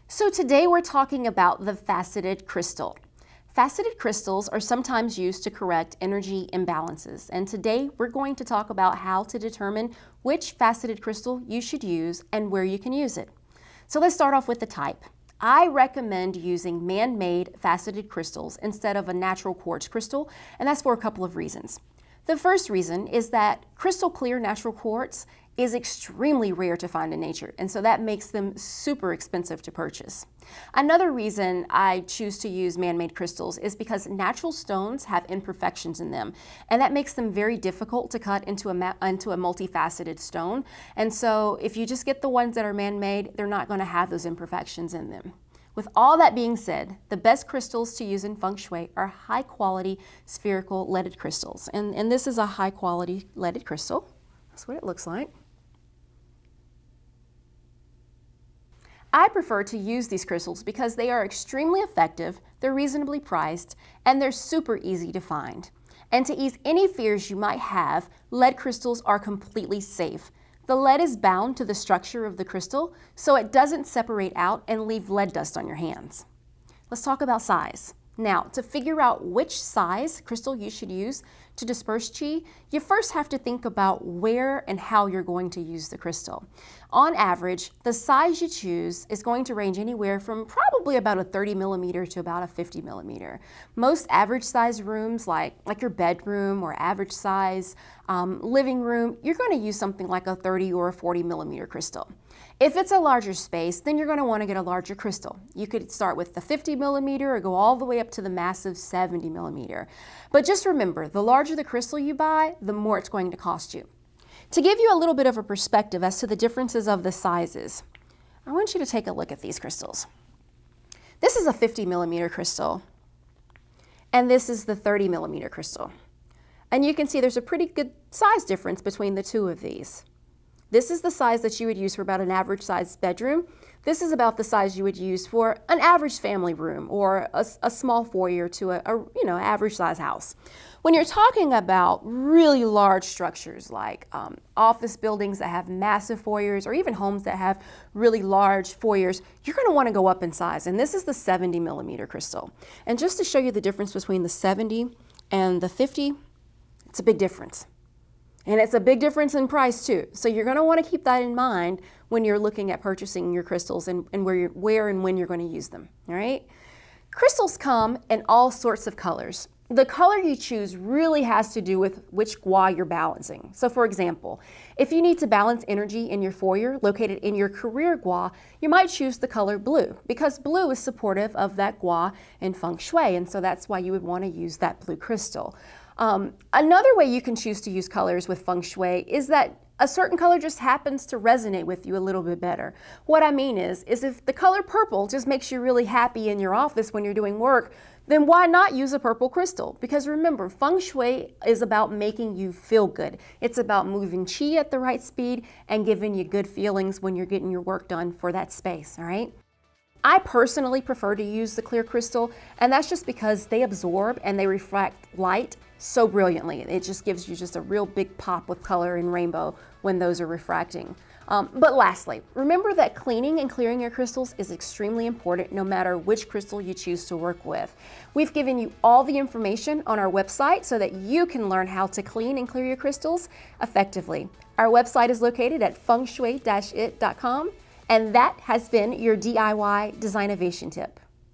So today we're talking about the faceted crystal. Faceted crystals are sometimes used to correct energy imbalances, and today we're going to talk about how to determine which faceted crystal you should use and where you can use it. So let's start off with the type. I recommend using man-made faceted crystals instead of a natural quartz crystal, and that's for a couple of reasons. The first reason is that crystal clear natural quartz is extremely rare to find in nature, and so that makes them super expensive to purchase. Another reason I choose to use man-made crystals is because natural stones have imperfections in them, and that makes them very difficult to cut into a multifaceted stone. And so if you just get the ones that are man-made, they're not going to have those imperfections in them. With all that being said, the best crystals to use in Feng Shui are high-quality spherical leaded crystals. And this is a high-quality leaded crystal. That's what it looks like. I prefer to use these crystals because they are extremely effective, they're reasonably priced, and they're super easy to find. And to ease any fears you might have, lead crystals are completely safe. The lead is bound to the structure of the crystal, so it doesn't separate out and leave lead dust on your hands. Let's talk about size. Now, to figure out which size crystal you should use to disperse qi, you first have to think about where and how you're going to use the crystal. On average, the size you choose is going to range anywhere from probably about a 30 millimeter to about a 50 millimeter. Most average size rooms, like your bedroom or average size living room, you're going to use something like a 30 or a 40 millimeter crystal. If it's a larger space, then you're going to want to get a larger crystal. You could start with the 50 millimeter or go all the way up to the massive 70 millimeter. But just remember, the larger the crystal you buy, the more it's going to cost you. To give you a little bit of a perspective as to the differences of the sizes, I want you to take a look at these crystals. This is a 50 millimeter crystal, and this is the 30 millimeter crystal. And you can see there's a pretty good size difference between the two of these. This is the size that you would use for about an average sized bedroom. This is about the size you would use for an average family room or a small foyer to a average size house. When you're talking about really large structures like office buildings that have massive foyers or even homes that have really large foyers, you're going to want to go up in size. And this is the 70 millimeter crystal. And just to show you the difference between the 70 and the 50, it's a big difference. And it's a big difference in price too. So you're going to want to keep that in mind when you're looking at purchasing your crystals and where and when you're going to use them. All right? Crystals come in all sorts of colors. The color you choose really has to do with which gua you're balancing. So for example, if you need to balance energy in your foyer located in your career gua, you might choose the color blue because blue is supportive of that gua in Feng Shui, and so that's why you would want to use that blue crystal. Another way you can choose to use colors with Feng Shui is that a certain color just happens to resonate with you a little bit better. What I mean is if the color purple just makes you really happy in your office when you're doing work, then why not use a purple crystal? Because remember, Feng Shui is about making you feel good. It's about moving qi at the right speed and giving you good feelings when you're getting your work done for that space, all right? I personally prefer to use the clear crystal, and that's just because they absorb and they refract light so brilliantly. It just gives you just a real big pop with color and rainbow when those are refracting. But lastly, remember that cleaning and clearing your crystals is extremely important no matter which crystal you choose to work with. We've given you all the information on our website so that you can learn how to clean and clear your crystals effectively. Our website is located at FengShui-it.com. And that has been your DIY Designovation tip.